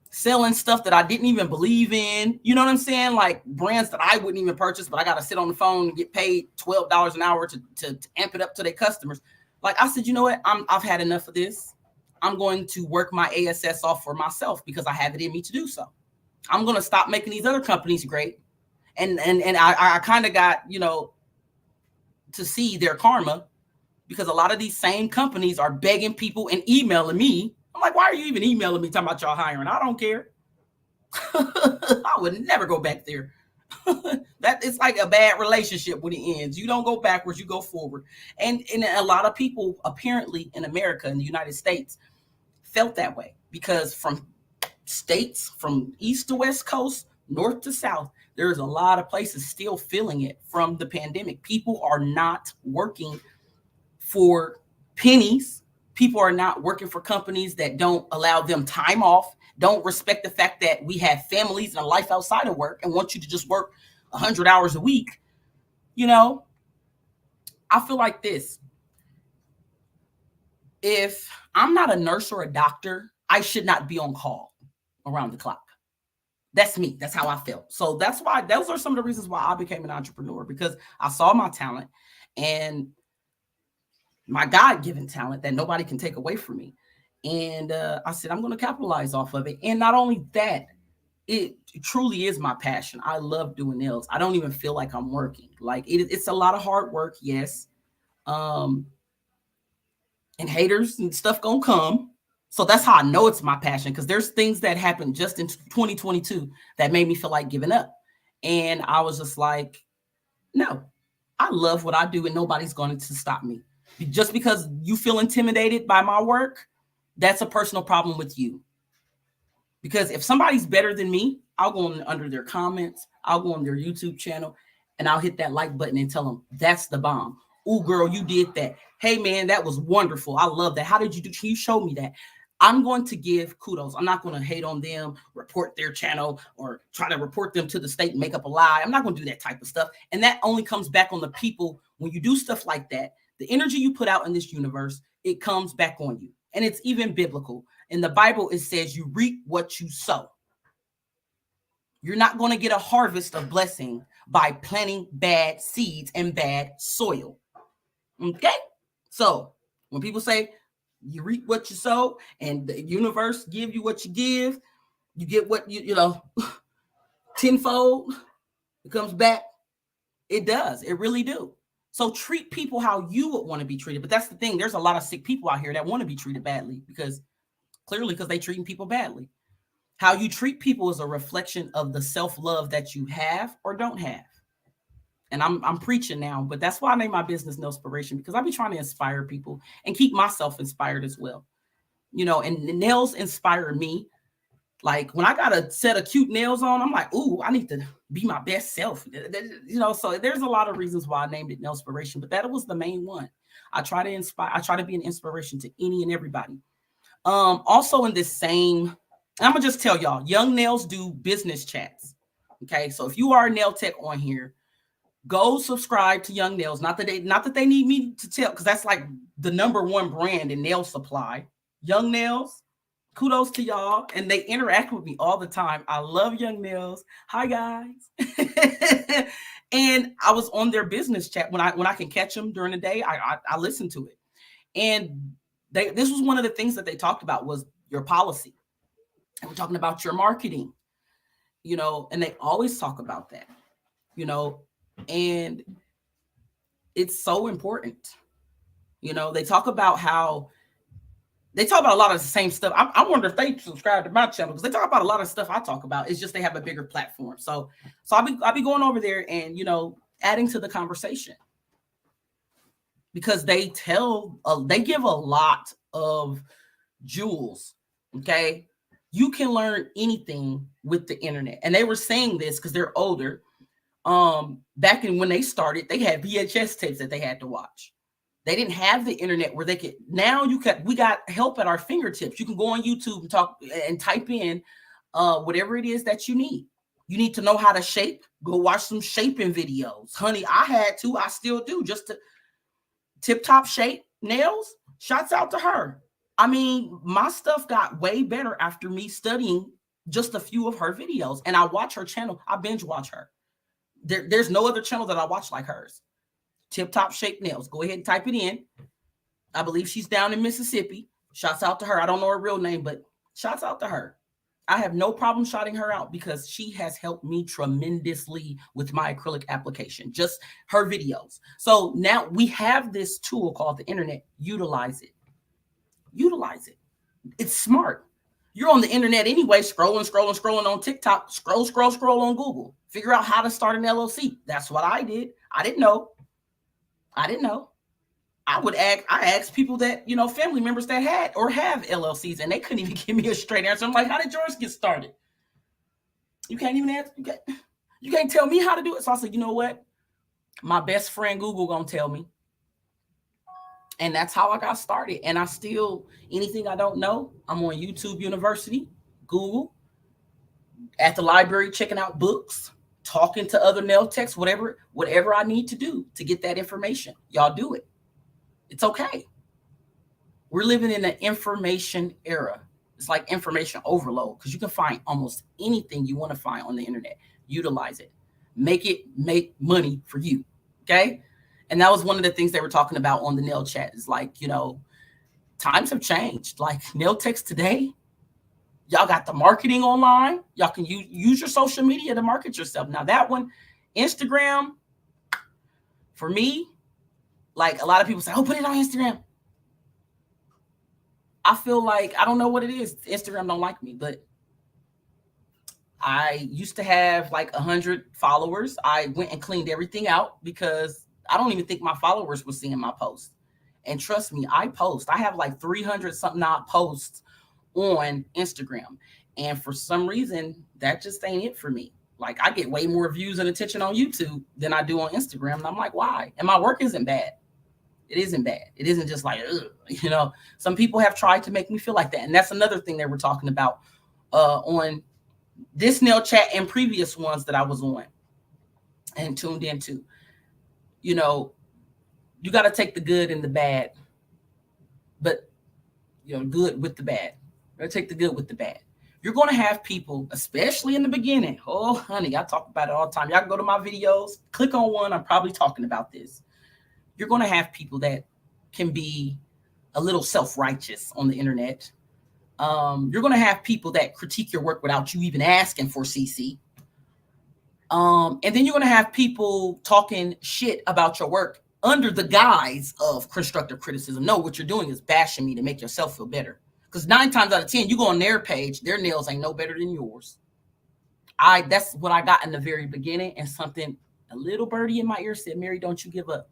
selling stuff that I didn't even believe in. You know what I'm saying? Like brands that I wouldn't even purchase, but I got to sit on the phone and get paid $12 an hour to amp it up to their customers. Like I said, you know what? I've had enough of this. I'm going to work my ASS off for myself because I have it in me to do so. I'm going to stop making these other companies great. And I kind of got, to see their karma, because a lot of these same companies are begging people and emailing me. I'm like, why are you even emailing me talking about y'all hiring? I don't care. I would never go back there. That it's like a bad relationship when it ends. You don't go backwards, you go forward. And a lot of people apparently in America, in the United States, felt that way because from states from east to west coast, north to south, there's a lot of places still feeling it from the pandemic. People are not working for pennies. People are not working for companies that don't allow them time off, don't respect the fact that we have families and a life outside of work and want you to just work 100 hours a week. I feel like this. If I'm not a nurse or a doctor, I should not be on call around the clock. That's me. That's how I felt. So that's why those are some of the reasons why I became an entrepreneur, because I saw my talent and my God-given talent that nobody can take away from me. And I said, I'm going to capitalize off of it. And not only that, it truly is my passion. I love doing nails. I don't even feel like I'm working. Like it's a lot of hard work. Yes. And haters and stuff gonna come. So that's how I know it's my passion, because there's things that happened just in 2022 that made me feel like giving up. And I was just like, no, I love what I do and nobody's going to stop me. Just because you feel intimidated by my work, that's a personal problem with you. Because if somebody's better than me, I'll go under their comments, I'll go on their YouTube channel, and I'll hit that like button and tell them that's the bomb. Ooh, girl, you did that. Hey, man, that was wonderful. I love that. How did you do? Can you show me that? I'm going to give kudos. I'm not going to hate on them, report their channel, or try to report them to the state and make up a lie. I'm not going to do that type of stuff. And that only comes back on the people. When you do stuff like that, the energy you put out in this universe, it comes back on you. And it's even biblical. In the Bible, it says you reap what you sow. You're not going to get a harvest of blessing by planting bad seeds and bad soil. Okay? So when people say you reap what you sow and the universe give you what you give, you get what you tenfold. It comes back. It does. It really do. So treat people how you would want to be treated. But that's the thing. There's a lot of sick people out here that want to be treated badly because they're treating people badly. How you treat people is a reflection of the self-love that you have or don't have. And I'm preaching now, but that's why I named my business Nailspiration, because I be trying to inspire people and keep myself inspired as well. And the nails inspire me. Like when I got a set of cute nails on, I'm like, ooh, I need to be my best self. So there's a lot of reasons why I named it Nailspiration, but that was the main one. I try to be an inspiration to any and everybody. Also in this same, I'm gonna just tell y'all, Young Nails do business chats. Okay, so if you are a nail tech on here, go subscribe to Young Nails. Not that they need me to tell, because that's like the #1 brand in nail supply. Young Nails. kudos to y'all. And they interact with me all the time. I love Young Nails. Hi guys. And I was on their business chat when I can catch them during the day. I listen to it. And this was one of the things that they talked about was your policy. And we're talking about your marketing, and they always talk about that, and it's so important. They talk about a lot of the same stuff. I wonder if they subscribe to my channel, because they talk about a lot of stuff I talk about. It's just they have a bigger platform. So I'll be going over there and adding to the conversation, because they give a lot of jewels. Okay, you can learn anything with the internet, and they were saying this because they're older. Back when they started, they had VHS tapes that they had to watch. They didn't have the internet where they could. Now we got help at our fingertips. You can go on YouTube and talk and type in whatever it is that you need. You need to know how to shape. Go watch some shaping videos. Honey, I had to. I still do. Just to Tip Top Shape Nails. Shouts out to her. I mean, my stuff got way better after me studying just a few of her videos. And I watch her channel. I binge watch her. There's no other channel that I watch like hers. Tip Top Shape Nails. Go ahead and type it in. I believe she's down in Mississippi. Shouts out to her. I don't know her real name, but shouts out to her. I have no problem shouting her out because she has helped me tremendously with my acrylic application, just her videos. So now we have this tool called the internet. Utilize it. Utilize it. It's smart. You're on the internet anyway, scrolling on TikTok, scroll on Google. Figure out how to start an LLC. That's what I did. I didn't know. I asked people that, family members that had or have LLCs, and they couldn't even give me a straight answer. I'm like, how did yours get started? You can't even ask. You can't tell me how to do it. So I said, you know what? My best friend Google gonna tell me. And that's how I got started. And I still, anything I don't know, I'm on YouTube University, Google, at the library, checking out books, talking to other nail techs, whatever I need to do to get that information. Y'all do it. It's okay. We're living in an information era. It's like information overload, because you can find almost anything you want to find on the internet. Utilize it. Make money for you. Okay? And that was one of the things they were talking about on the nail chat, is like, times have changed. Like nail techs today, y'all got the marketing online. Y'all can use your social media to market yourself. Now that one, Instagram, for me, like a lot of people say, oh, put it on Instagram. I feel like, I don't know what it is. Instagram don't like me, but I used to have like 100 followers. I went and cleaned everything out because I don't even think my followers were seeing my posts. And trust me, I post. I have like 300 something odd posts on Instagram. And for some reason, that just ain't it for me. Like I get way more views and attention on YouTube than I do on Instagram. And I'm like, why? And my work isn't bad. It isn't bad. It isn't just like, some people have tried to make me feel like that. And that's another thing they were talking about on this nail chat and previous ones that I was on and tuned into. You got to take the good and the bad, but good with the bad. You take the good with the bad. You're going to have people, especially in the beginning. Oh, honey, I talk about it all the time. Y'all can go to my videos, click on one. I'm probably talking about this. You're going to have people that can be a little self-righteous on the internet. You're going to have people that critique your work without you even asking for CC. And then you're going to have people talking shit about your work under the guise of constructive criticism. No, what you're doing is bashing me to make yourself feel better. Because 9 times out of 10, you go on their page, their nails ain't no better than yours. That's what I got in the very beginning. And something, a little birdie in my ear said, Mary, don't you give up.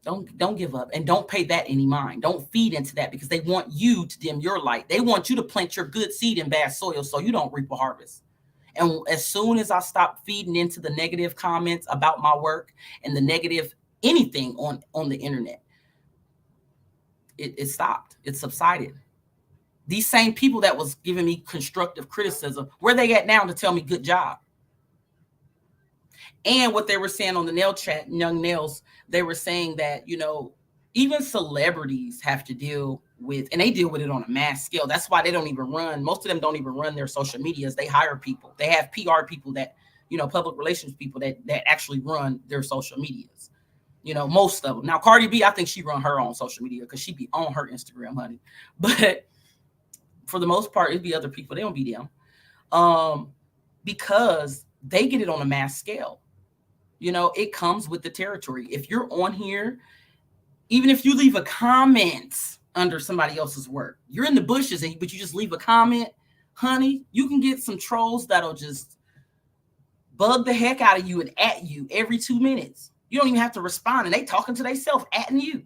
Don't give up, and don't pay that any mind. Don't feed into that, because they want you to dim your light. They want you to plant your good seed in bad soil so you don't reap a harvest. And as soon as I stopped feeding into the negative comments about my work and the negative anything on the internet, it stopped. It subsided. These same people that was giving me constructive criticism, where they at now to tell me good job? And what they were saying on the nail chat, Young Nails, they were saying that, even celebrities have to deal with, and they deal with it on a mass scale. That's why they don't even run. Most of them don't even run their social medias. They hire people. They have PR people that, public relations people that actually run their social medias. Most of them. Now, Cardi B, I think she run her own social media because she be on her Instagram, honey. But for the most part, it'd be other people. They don't be them. Because they get it on a mass scale. It comes with the territory. If you're on here, even if you leave a comment under somebody else's work, you're in the bushes, but you just leave a comment, honey, you can get some trolls that'll just bug the heck out of you and at you every 2 minutes. You don't even have to respond, and they talking to themselves, atting you.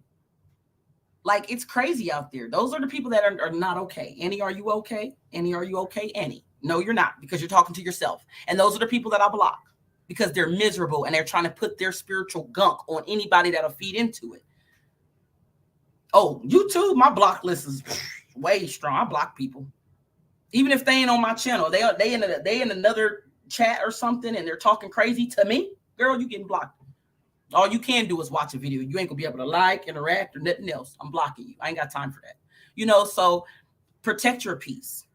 Like, it's crazy out there. Those are the people that are not okay. Annie, are you okay? Annie, are you okay? Annie. No, you're not, because you're talking to yourself. And those are the people that I block because they're miserable and they're trying to put their spiritual gunk on anybody that'll feed into it. Oh, YouTube, my block list is way strong. I block people. Even if they ain't on my channel, they in another chat or something and they're talking crazy to me, girl, you getting blocked. All you can do is watch a video. You ain't gonna be able to like, interact, or nothing else. I'm blocking you. I ain't got time for that. So protect your peace.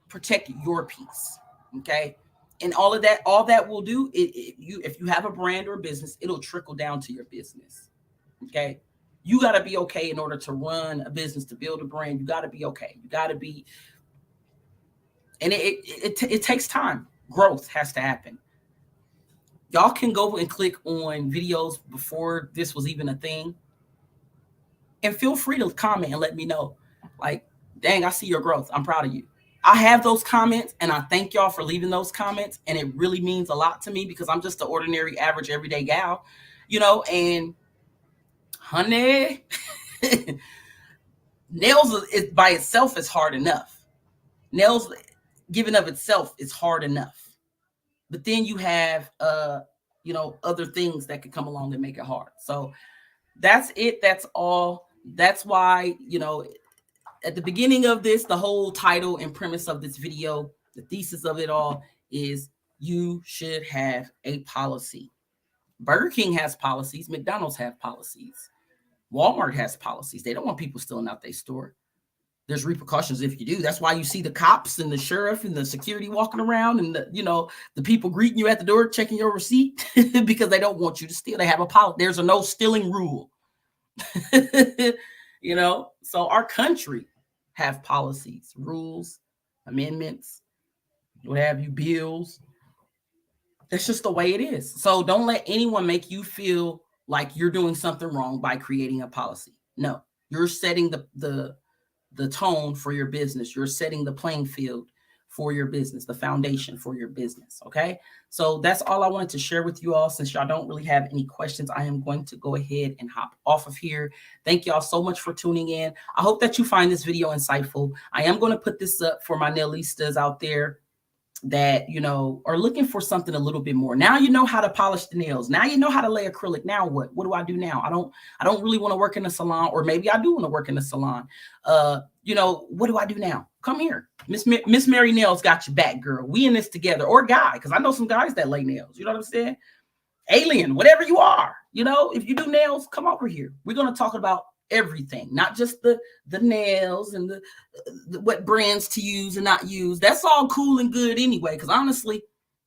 Protect your peace. Okay. And all that will do, if you have a brand or business, it'll trickle down to your business. Okay. You got to be okay in order to run a business, to build a brand. You got to be okay. You got to be, and it takes time. Growth has to happen. Y'all can go and click on videos before this was even a thing. And feel free to comment and let me know. Like, dang, I see your growth. I'm proud of you. I have those comments, and I thank y'all for leaving those comments. And it really means a lot to me because I'm just an ordinary, average, everyday gal, and honey, nails is by itself is hard enough. Nails giving of itself is hard enough. But then you have, other things that could come along that make it hard. So that's it. That's all. That's why, at the beginning of this, the whole title and premise of this video, the thesis of it all is you should have a policy. Burger King has policies. McDonald's have policies. Walmart has policies. They don't want people stealing out their store. There's repercussions if you do. That's why you see the cops and the sheriff and the security walking around and the people greeting you at the door, checking your receipt because they don't want you to steal. They have a policy. There's a no stealing rule. So our country have policies, rules, amendments, what have you, bills. That's just the way it is. So don't let anyone make you feel like you're doing something wrong by creating a policy. No, you're setting the tone for your business. You're setting the playing field for your business, the foundation for your business. Okay. So that's all I wanted to share with you all. Since y'all don't really have any questions, I am going to go ahead and hop off of here. Thank y'all so much for tuning in. I hope that you find this video insightful. I am going to put this up for my nailistas out there that, are looking for something a little bit more. Now you know how to polish the nails. Now you know how to lay acrylic. Now what do I do now? I don't really want to work in a salon, or maybe I do want to work in a salon. What do I do now? Come here. Ms.MaryNailz got your back, girl. We in this together, or guy, because I know some guys that lay nails. You know what I'm saying? Alien, whatever you are, if you do nails, come over here. We're going to talk about everything, not just the nails and the what brands to use and not use. That's all cool and good anyway, because honestly,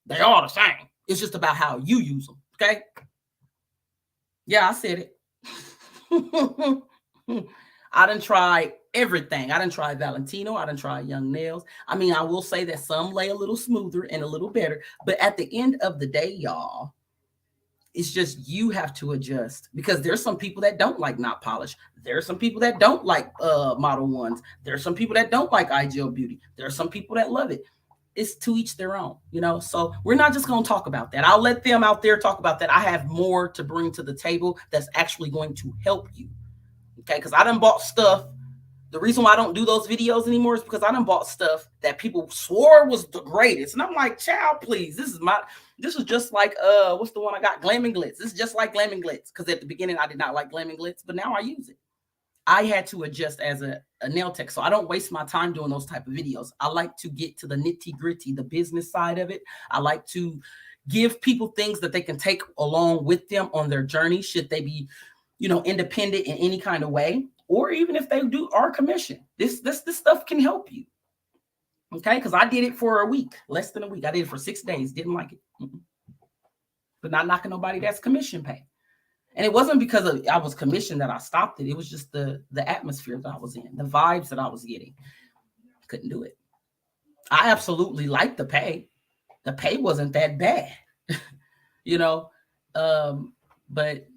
they all the same. It's just about how you use them. Okay. Yeah, I said it. I done tried everything. I done tried Valentino. I done tried Young Nails. I mean, I will say that some lay a little smoother and a little better, but at the end of the day, y'all, it's just you have to adjust, because there's some people that don't like not polished. There's some people that don't like Model 1s. There's some people that don't like IGL Beauty. There are some people that love it. It's to each their own, so we're not just going to talk about that. I'll let them out there talk about that. I have more to bring to the table that's actually going to help you. Okay. Because I done bought stuff. The reason why I don't do those videos anymore is because I done bought stuff that people swore was the greatest. And I'm like, child, please, this is just like, what's the one I got? Glam and Glitz. This is just like Glam and Glitz. Because at the beginning, I did not like Glam and Glitz, but now I use it. I had to adjust as a nail tech. So I don't waste my time doing those type of videos. I like to get to the nitty gritty, the business side of it. I like to give people things that they can take along with them on their journey, should they be, independent in any kind of way. or even if they do our commission, this stuff can help you. Okay, because I did it for a week, less than a week. I did it for 6 days, didn't like it. But not knocking nobody that's commission pay. And it wasn't because I was commissioned that I stopped it. It was just the atmosphere that I was in, the vibes that I was getting. Couldn't do it. I absolutely liked the pay. The pay wasn't that bad, you know. But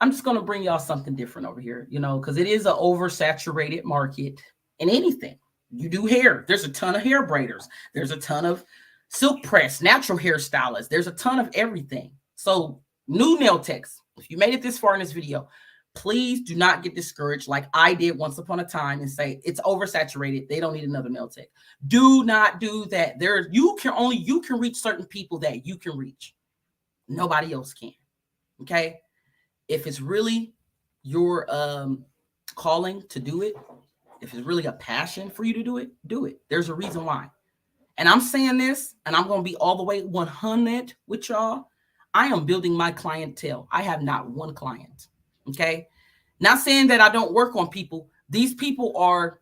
I'm just going to bring y'all something different over here, you know, because it is an oversaturated market in anything. You do hair. There's a ton of hair braiders. There's a ton of silk press, natural hairstylists. There's a ton of everything. So new nail techs, if you made it this far in this video, please do not get discouraged like I did once upon a time and say it's oversaturated. They don't need another nail tech. Do not do that. You can reach certain people that you can reach. Nobody else can. Okay. If it's really your calling to do it, if it's really a passion for you to do it, do it. There's a reason why. And I'm saying this, and I'm going to be all the way 100 with y'all. I am building my clientele. I have not one client. Okay. Not saying that I don't work on people. These people are,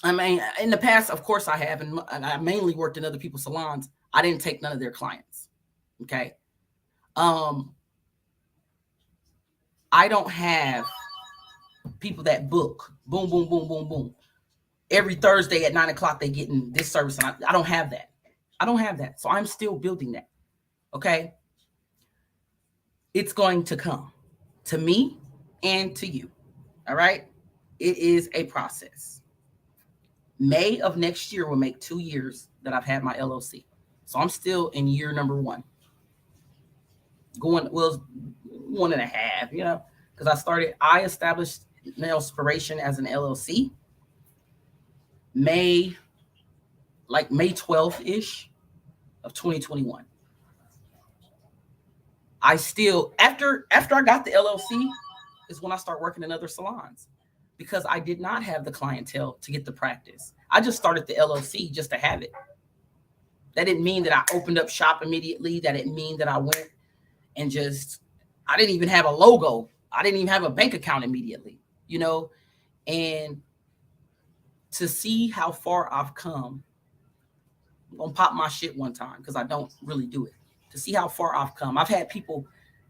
I mean, in the past, of course I have, and I mainly worked in other people's salons. I didn't take none of their clients. Okay. I don't have people that book, boom, boom, boom, boom, boom. Every Thursday at 9 o'clock, they getting this service. And I don't have that. I don't have that. So I'm still building that. Okay. It's going to come to me and to you. All right. It is a process. May of next year will make 2 years that I've had my LLC. So I'm still in year number 1. Going, well, 1.5, you know, because I established Nailspiration as an LLC May 12th-ish of 2021. I still, after I got the LLC is when I start working in other salons, because I did not have the clientele to get the practice. I just started the LLC just to have it. That didn't mean that I opened up shop immediately. That didn't mean that I went and I didn't even have a logo. I didn't even have a bank account immediately, you know, and to see how far I've come, I'm going to pop my shit one time because I don't really do it. To see how far I've come. I've had people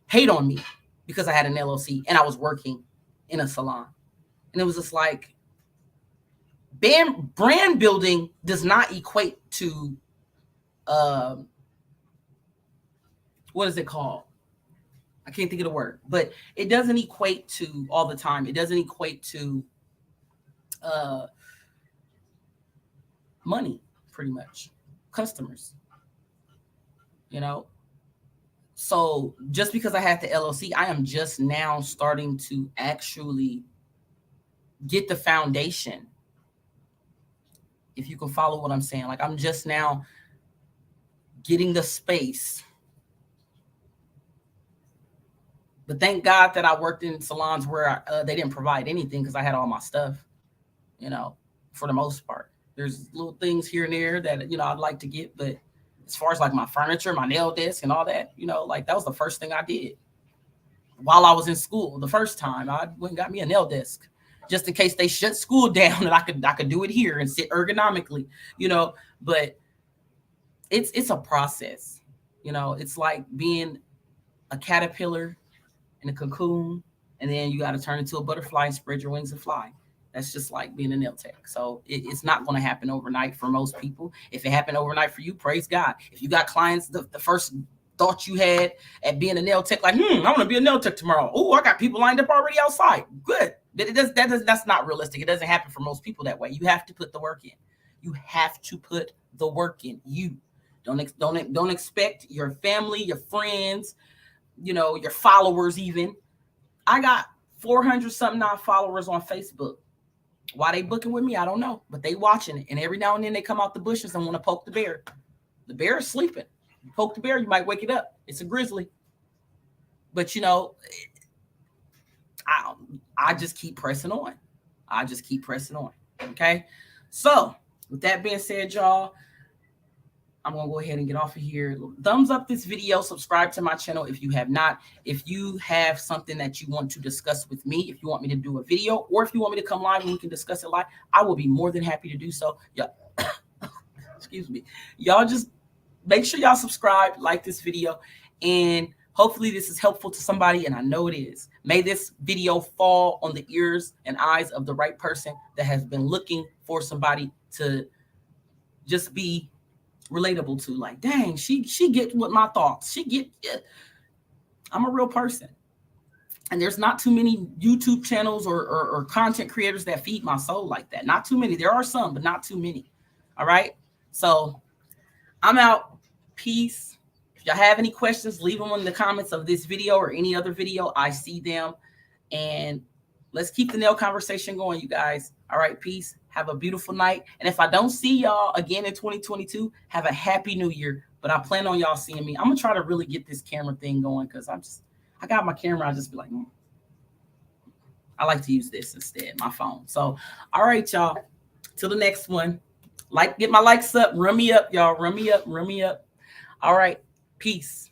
hate on me because I had an LLC and I was working in a salon. And it was just like, brand building does not equate to, what is it called? I can't think of the word, but it doesn't equate to all the time. It doesn't equate to money, pretty much, customers, you know. So just because I had the LLC, I am just now starting to actually get the foundation. If you can follow what I'm saying, like I'm just now getting the space. But thank God that I worked in salons where they didn't provide anything because I had all my stuff, you know, for the most part. There's little things here and there that, you know, I'd like to get, but as far as like my furniture, my nail desk and all that, you know, like that was the first thing I did while I was in school. The first time I went and got me a nail desk just in case they shut school down and I could do it here and sit ergonomically, you know, but it's a process, you know. It's like being a caterpillar in a cocoon, and then you got to turn into a butterfly and spread your wings and fly. That's just like being a nail tech. So it's not going to happen overnight for most people. If it happened overnight for you, praise God. If you got clients, the first thought you had at being a nail tech, like, I want to be a nail tech tomorrow. Oh, I got people lined up already outside. Good. That's not realistic. It doesn't happen for most people that way. You have to put the work in. You have to put the work in. You don't expect your family, your friends, you know, your followers even. I got 400 something odd followers on Facebook. Why they booking with me, I don't know, but they watching it. And every now and then they come out the bushes and want to poke the bear. The bear is sleeping. You poke the bear, you might wake it up. It's a grizzly. But, you know, I just keep pressing on. I just keep pressing on. Okay. So with that being said, y'all, I'm going to go ahead and get off of here. Thumbs up this video. Subscribe to my channel if you have not. If you have something that you want to discuss with me, if you want me to do a video, or if you want me to come live and we can discuss it live, I will be more than happy to do so. Yeah. Excuse me. Y'all just make sure y'all subscribe, like this video, and hopefully this is helpful to somebody, and I know it is. May this video fall on the ears and eyes of the right person that has been looking for somebody to just be relatable to. Like, dang, she get what my thoughts. I'm a real person. And there's not too many YouTube channels or content creators that feed my soul like that. Not too many. There are some, but not too many. All right. So I'm out. Peace. If y'all have any questions, leave them in the comments of this video or any other video. I see them. And let's keep the nail conversation going, you guys. All right. Peace. Have a beautiful night. And if I don't see y'all again in 2022, have a happy new year. But I plan on y'all seeing me. I'm going to try to really get this camera thing going because I got my camera. I just be like, I like to use this instead, my phone. So, all right, y'all. Till the next one. Get my likes up. Run me up, y'all. Run me up. All right. Peace.